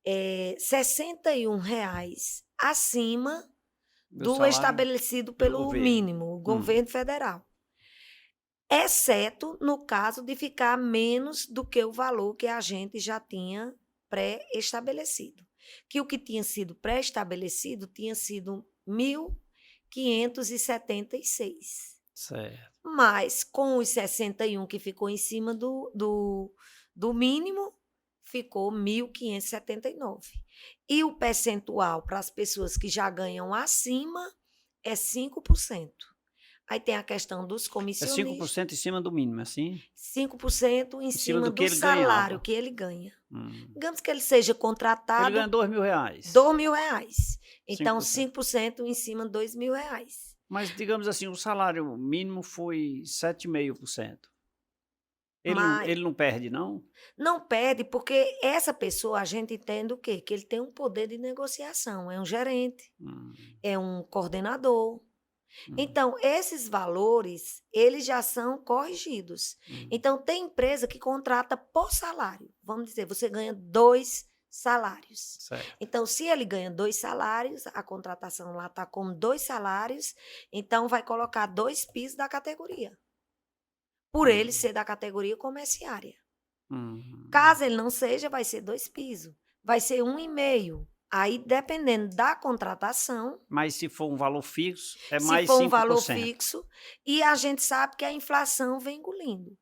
S2: R$ 61 acima
S1: Do
S2: do
S1: salário
S2: estabelecido
S1: pelo
S2: pelo
S1: governo.
S2: mínimo, o governo federal. Exceto no caso de ficar menos do que o valor que a gente já tinha pré-estabelecido. Que o que tinha sido pré-estabelecido tinha sido 1.576.
S1: Certo.
S2: Mas com os 61 que ficou em cima do mínimo, ficou 1.579. E o percentual para as pessoas que já ganham acima é 5%. Aí tem a questão dos
S1: É
S2: comissionistas.
S1: 5% em cima do mínimo, é assim?
S2: 5% em
S1: Cima
S2: cima
S1: do que
S2: do
S1: ele
S2: salário
S1: ganhava.
S2: que ele ganha.
S1: Hum.
S2: Digamos que ele seja
S1: Ele
S2: contratado
S1: ganha R$ 2.000.
S2: R$ 2.000. Então,
S1: 5%.
S2: 5% em cima de R$ 2.000.
S1: Mas, digamos assim, o salário mínimo foi 7,5%.
S2: Mas
S1: Ele não perde, não?
S2: não perde, porque essa pessoa, a gente entende o quê? Que ele tem um poder de negociação, é um gerente,
S1: Hum,
S2: é um coordenador.
S1: hum,
S2: Então, esses valores, eles já são corrigidos.
S1: hum.
S2: Então, tem empresa que contrata por salário. Vamos dizer, você ganha 2 salários.
S1: Certo.
S2: Então, se ele ganha 2 salários, a contratação lá está com 2 salários, então vai colocar 2 pisos da categoria. Por ele ser da categoria comerciária.
S1: Hum.
S2: Caso ele não seja, vai ser 2 pisos. Vai ser 1,5. Aí, dependendo da contratação,
S1: Mas se for um valor fixo, é
S2: se
S1: mais
S2: for um valor
S1: 5%.
S2: fixo, e a gente sabe que a inflação vem engolindo.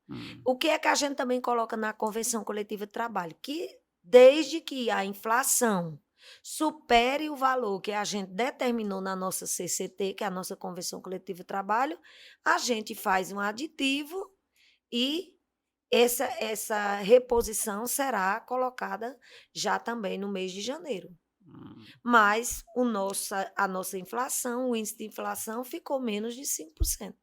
S2: O que é que a gente também coloca na Convenção Coletiva de Trabalho? Que desde que a inflação supere o valor que a gente determinou na nossa CCT, que é a nossa Convenção Coletiva de Trabalho, a gente faz um aditivo e essa reposição será colocada já também no mês de janeiro.
S1: Hum,
S2: Mas a nossa inflação, o índice de inflação ficou menos de 5%.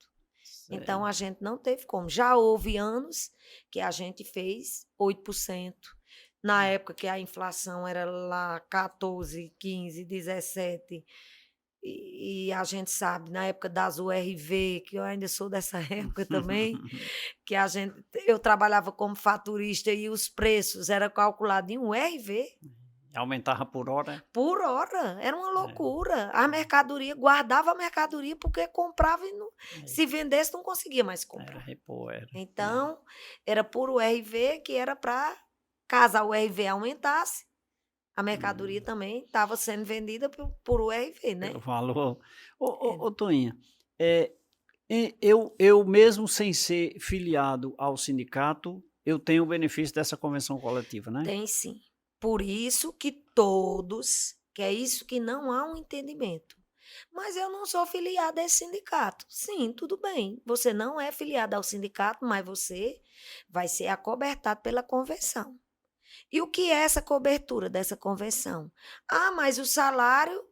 S2: Então, a
S1: certo.
S2: gente não teve como. Já houve anos que a gente fez 8%. Na época que a inflação era lá 14, 15, 17. E a gente sabe, na época das URV, que eu ainda sou dessa época também, que eu trabalhava como faturista e os preços eram calculados em URV.
S1: Aumentava por hora.
S2: Por hora, era uma
S1: É,
S2: loucura. A mercadoria, guardava a mercadoria porque comprava e se vendesse não conseguia mais
S1: era
S2: comprar.
S1: repor, era.
S2: Então, era por URV, que era para, caso a URV aumentasse, a mercadoria também estava sendo vendida por URV, né?
S1: Pelo valor.
S2: É,
S1: Ô, Toinha, é, eu mesmo sem ser filiado ao sindicato, eu tenho o benefício dessa convenção coletiva, né?
S2: tem sim. Por isso que é isso que não há um entendimento. Mas eu não sou filiada a esse sindicato. Sim, tudo bem. Você não é filiada ao sindicato, mas você vai ser acobertado pela convenção. E o que é essa cobertura dessa convenção? Ah, mas o salário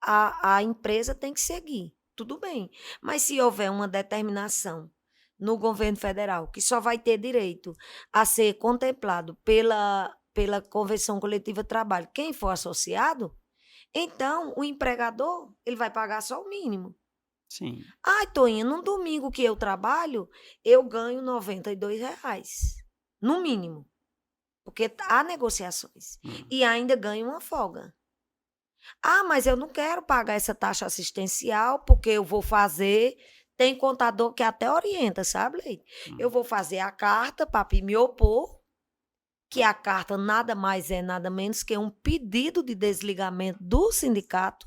S2: a empresa tem que seguir. Tudo bem. Mas se houver uma determinação no governo federal que só vai ter direito a ser contemplado pela Convenção Coletiva de Trabalho quem for associado, então o empregador ele vai pagar só o mínimo.
S1: Sim.
S2: Ai, Toinha, num domingo que eu trabalho, eu ganho R$ 92, no mínimo, porque há negociações.
S1: Hum.
S2: E ainda ganho uma folga. Ah, mas eu não quero pagar essa taxa assistencial, porque eu vou fazer. Tem contador que até orienta, sabe, Leite? Eu
S1: Hum.
S2: vou fazer a carta para me opor, que a carta nada mais é, nada menos que um pedido de desligamento do sindicato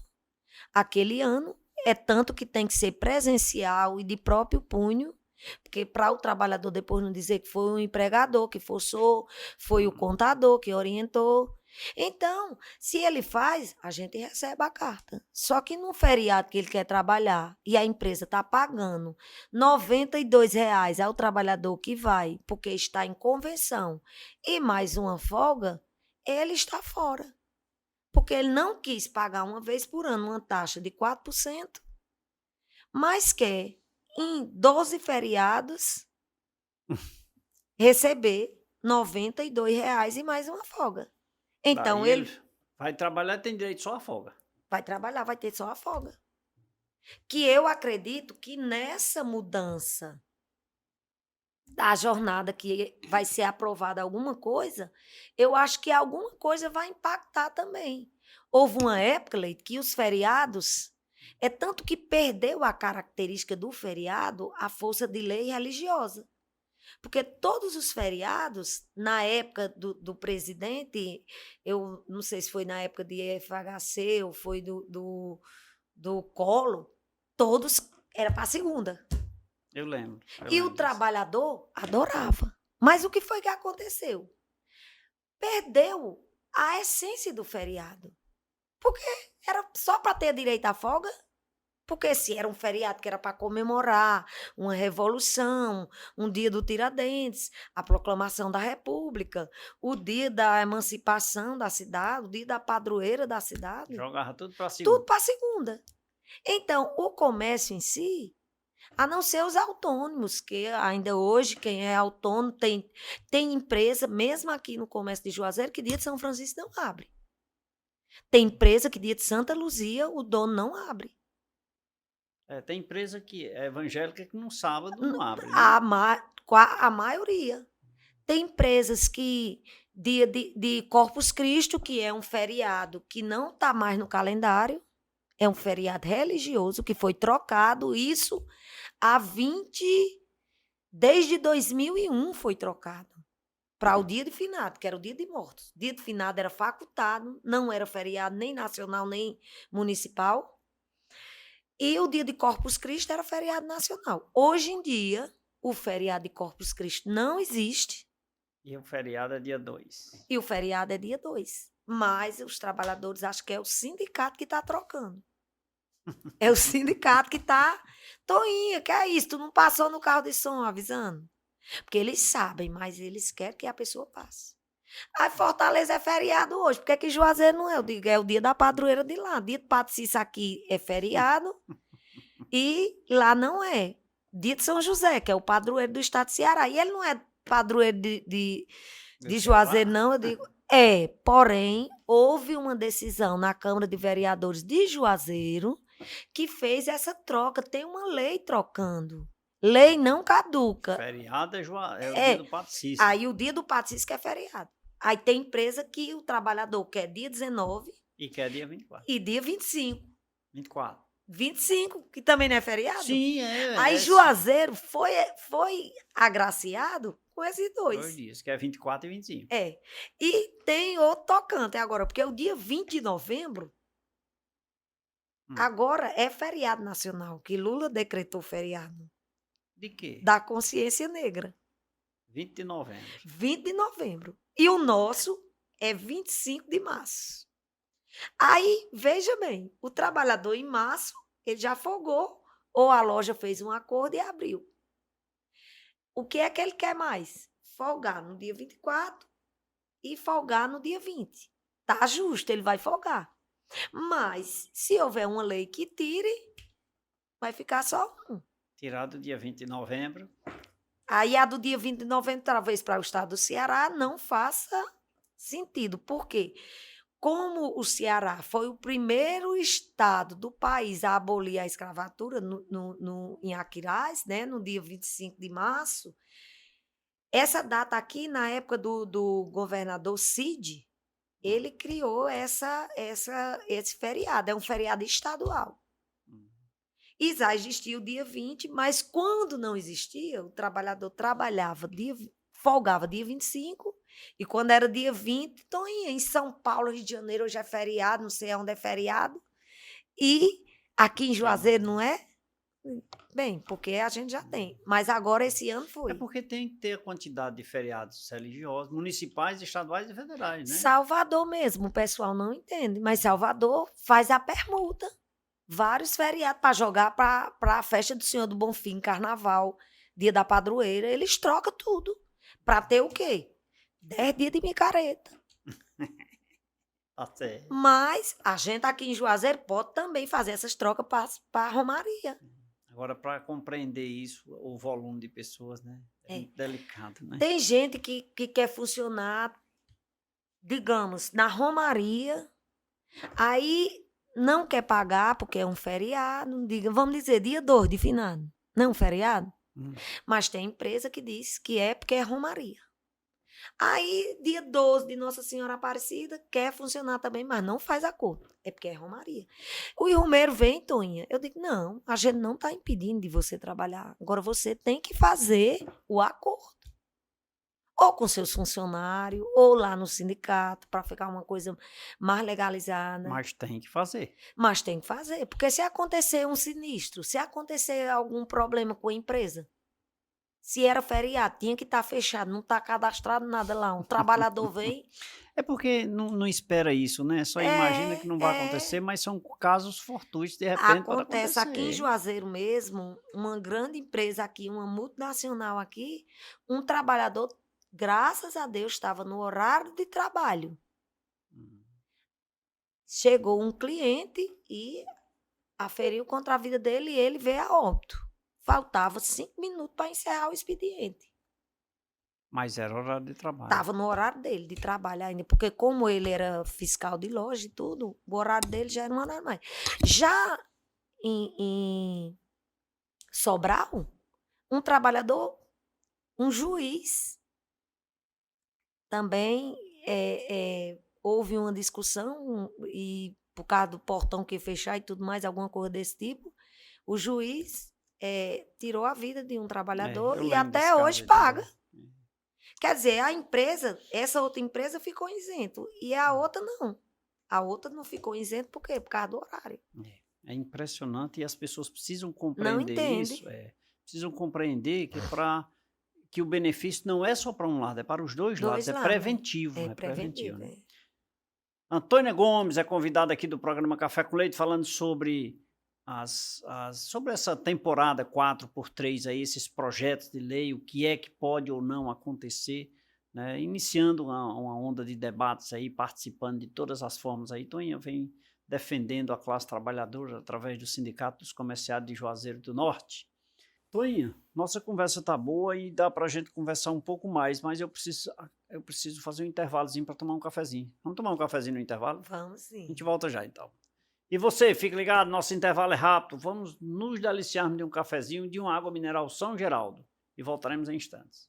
S2: aquele ano. É tanto que tem que ser presencial e de próprio punho, porque para o trabalhador depois não dizer que foi o empregador que forçou, foi o contador que orientou. Então, se ele faz, a gente recebe a carta. Só que no feriado que ele quer trabalhar e a empresa está pagando R$ 92 ao trabalhador que vai, porque está em convenção, e mais uma folga, ele está fora. Porque ele não quis pagar uma vez por ano uma taxa de 4%, mas quer, em 12 feriados, receber R$ 92 e mais uma folga. Então,
S1: Daí ele
S2: ele
S1: vai trabalhar, tem direito só a folga.
S2: vai trabalhar, vai ter só a folga. Que eu acredito que nessa mudança da jornada que vai ser aprovada alguma coisa, eu acho que alguma coisa vai impactar também. Houve uma época, Leite, que os feriados, é tanto que perdeu a característica do feriado a força de lei religiosa. Porque todos os feriados, na época do presidente, eu não sei se foi na época de FHC ou foi do Collor, todos era para segunda.
S1: Eu lembro.
S2: E o trabalhador adorava. Mas o que foi que aconteceu? Perdeu a essência do feriado. Porque era só para ter direito à folga. Porque se era um feriado que era para comemorar uma revolução, um dia do Tiradentes, a proclamação da República, o dia da emancipação da cidade, o dia da padroeira da cidade,
S1: Jogava tudo para segunda.
S2: tudo para segunda. Então, o comércio em si, a não ser os autônomos, que ainda hoje quem é autônomo tem empresa, mesmo aqui no comércio de Juazeiro, que dia de São Francisco não abre. Tem empresa que dia de Santa Luzia o dono não abre.
S1: Tem empresa que é evangélica que no sábado não abre, né?
S2: A maioria. Tem empresas que dia de Corpus Christi, que é um feriado que não está mais no calendário, é um feriado religioso que foi trocado, isso há 20, desde 2001 foi trocado para o dia de finado, que era o dia de mortos. O dia de finado era facultado, não era feriado nem nacional nem municipal. E o dia de Corpus Christi era feriado nacional. Hoje em dia, o feriado de Corpus Christi não existe.
S1: E o feriado é dia 2.
S2: E o feriado é dia 2. Mas os trabalhadores acham que é o sindicato que está trocando. É o sindicato que está... Toinha, que é isso? Tu não passou no carro de som avisando? Porque eles sabem, mas eles querem que a pessoa passe. Aí Fortaleza é feriado hoje. Por que que Juazeiro não é? Eu digo, é o dia da padroeira de lá. Dia de Padre Cícero aqui é feriado e lá não é. Dia de São José, que é o padroeiro do estado de Ceará. E ele não é padroeiro de Juazeiro, não. Eu digo, porém, houve uma decisão na Câmara de Vereadores de Juazeiro que fez essa troca. Tem uma lei trocando. Lei não caduca.
S1: Feriado é o dia do Padre Cícero.
S2: Aí o dia do Padre Cícero é feriado. Aí tem empresa que o trabalhador quer dia 19
S1: E que é dia 24.
S2: e dia 25.
S1: 24.
S2: 25, que também não é feriado?
S1: Sim, é.
S2: Aí Juazeiro foi agraciado com esses dois.
S1: 2 dias, que é 24 e 25.
S2: E tem outro tocante agora, porque o dia 20 de novembro, agora é feriado nacional, que Lula decretou feriado.
S1: De quê?
S2: Da consciência negra.
S1: 20 de novembro.
S2: 20 de novembro. E o nosso é 25 de março. Aí, veja bem, o trabalhador em março, ele já folgou, ou a loja fez um acordo e abriu. O que é que ele quer mais? Folgar no dia 24 e folgar no dia 20. Tá justo, ele vai folgar. Mas, se houver uma lei que tire, vai ficar só um.
S1: Tirado dia 20 de novembro.
S2: Aí a do dia 20 de novembro, talvez para o estado do Ceará, não faça sentido. Por quê? como o Ceará foi o primeiro estado do país a abolir a escravatura em Aquiraz, né, no dia 25 de março, essa data aqui, na época do governador Cid, ele criou esse feriado, é um feriado estadual.
S1: Hum.
S2: E já existia o dia 20, mas quando não existia, o trabalhador folgava dia 25, e quando era dia 20, então em São Paulo, Rio de Janeiro, hoje é feriado, não sei onde é feriado, e aqui em Juazeiro não é? Bem, porque a gente já tem, mas agora esse ano
S1: É
S2: foi.
S1: porque tem que ter a quantidade de feriados religiosos, municipais, estaduais e federais, né?
S2: Salvador mesmo, o pessoal não entende, mas Salvador faz a permuta. Vários feriados para jogar para a festa do Senhor do Bonfim, carnaval, dia da padroeira, eles trocam tudo. Para ter o quê? 10 dias de micareta.
S1: Até.
S2: Mas a gente aqui em Juazeiro pode também fazer essas trocas para a Romaria.
S1: Agora, para compreender isso, o volume de pessoas, né? É
S2: É.
S1: muito delicado, né?
S2: Tem gente que quer funcionar, digamos, na Romaria, aí não quer pagar porque é um feriado, vamos dizer, dia 2 de finado. Não é um feriado? Mas tem empresa que diz que é porque é Romaria. Aí, dia 12 de Nossa Senhora Aparecida, quer funcionar também, mas não faz acordo. É porque é Romaria. O Romeiro vem, Toinha. Eu digo, não, a gente não está impedindo de você trabalhar. Agora você tem que fazer o acordo. Ou com seus funcionários, ou lá no sindicato, para ficar uma coisa mais legalizada.
S1: Mas tem que fazer.
S2: Mas tem que fazer, porque se acontecer um sinistro, se acontecer algum problema com a empresa, se era feriado, tinha que estar fechado, não está cadastrado nada lá. Um trabalhador vem.
S1: É porque não espera isso, né? Só imagina que não vai acontecer, mas são casos fortuitos, de repente pode
S2: Acontece aqui em
S1: acontecer.
S2: Juazeiro mesmo, uma grande empresa aqui, uma multinacional aqui, um trabalhador, graças a Deus, estava no horário de trabalho. Chegou um cliente e aferiu contra a vida dele e ele veio a óbito. Faltava 5 minutos para encerrar o expediente.
S1: Mas era horário de trabalho.
S2: Estava no horário dele de trabalho ainda, porque como ele era fiscal de loja e tudo, o horário dele já era um horário mais. Já em Sobral, um trabalhador, um juiz, também houve uma discussão e por causa do portão que ia fechar e tudo mais, alguma coisa desse tipo, o juiz tirou a vida de um trabalhador
S1: eu
S2: e
S1: lembro desse
S2: até
S1: caso
S2: hoje
S1: aí
S2: paga.
S1: também.
S2: Quer dizer, a empresa, essa outra empresa ficou isento e a outra não. A outra não ficou isento por quê? Por causa do horário.
S1: É impressionante e as pessoas precisam
S2: Não
S1: compreender
S2: entende.
S1: isso. Precisam compreender que o benefício não é só para um lado, é para os dois lados. É
S2: lados,
S1: preventivo.
S2: É preventivo.
S1: Né? Antônia Gomes é convidada aqui do programa Café com Leite, falando sobre sobre essa temporada 4x3 aí, esses projetos de lei, o que é que pode ou não acontecer, né? Iniciando uma onda de debates aí, participando de todas as formas aí. Toninha vem defendendo a classe trabalhadora através do Sindicato dos Comerciários de Juazeiro do Norte. Toninha, nossa conversa tá boa e dá pra gente conversar um pouco mais, mas eu preciso fazer um intervalozinho para tomar um cafezinho. Vamos tomar um cafezinho no intervalo?
S2: Vamos sim.
S1: A gente volta já então. E você, fique ligado, nosso intervalo é rápido. Vamos nos deliciarmos de um cafezinho e de uma água mineral São Geraldo. E voltaremos em instantes.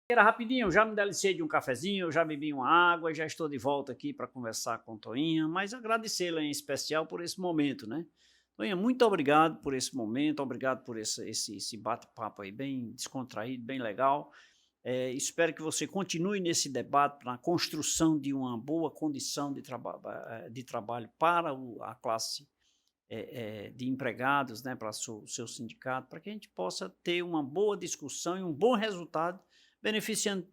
S1: Era rapidinho, eu já me deliciei de um cafezinho, eu já bebi uma água e já estou de volta aqui para conversar com Toinha, mas agradecê-la em especial por esse momento, né? Toinha, muito obrigado por esse momento, obrigado por esse bate-papo aí bem descontraído, bem legal. Espero que você continue nesse debate na construção de uma boa condição de trabalho para a classe de empregados, né, para o seu sindicato, para que a gente possa ter uma boa discussão e um bom resultado beneficiando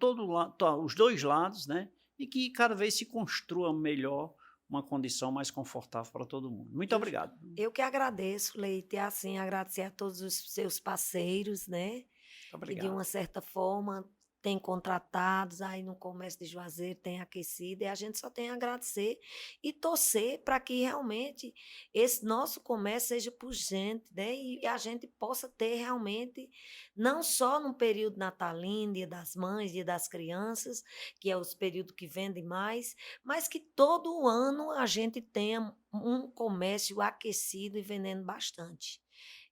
S1: os dois lados, né? E que cada vez se construa melhor uma condição mais confortável para todo mundo. Muito
S2: Eu
S1: obrigado.
S2: eu que agradeço, Leite, e assim, agradecer a todos os seus parceiros, né,
S1: Muito
S2: que de
S1: obrigado.
S2: uma certa forma têm contratados aí no comércio de Juazeiro, tem aquecido, e a gente só tem a agradecer e torcer para que realmente esse nosso comércio seja pujante, né, e a gente possa ter realmente, não só no período natalino, Dia das Mães, Dia das Crianças, que é os períodos que vendem mais, mas que todo ano a gente tenha um comércio aquecido e vendendo bastante.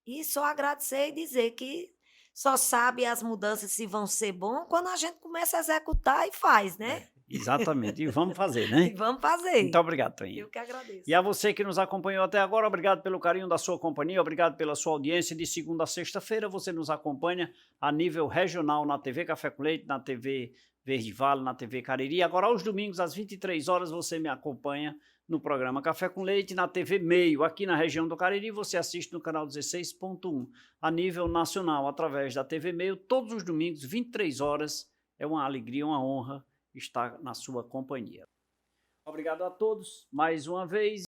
S2: E só agradecer e dizer que só sabe as mudanças se vão ser bom quando a gente começa a executar e faz, né?
S1: Exatamente. E vamos fazer,
S2: E
S1: né?
S2: vamos
S1: Muito
S2: fazer.
S1: obrigado, Toinha.
S2: Eu que agradeço.
S1: E a você que nos acompanhou até agora, obrigado pelo carinho da sua companhia, obrigado pela sua audiência. De segunda a sexta-feira você nos acompanha a nível regional na TV Café com Leite, na TV Verde Vale, na TV Cariri. Agora, aos domingos, às 23 horas, você me acompanha no programa Café com Leite, na TV Meio, aqui na região do Cariri. Você assiste no canal 16.1, a nível nacional, através da TV Meio, todos os domingos, 23 horas. É uma alegria, uma honra estar na sua companhia. Obrigado a todos mais uma vez.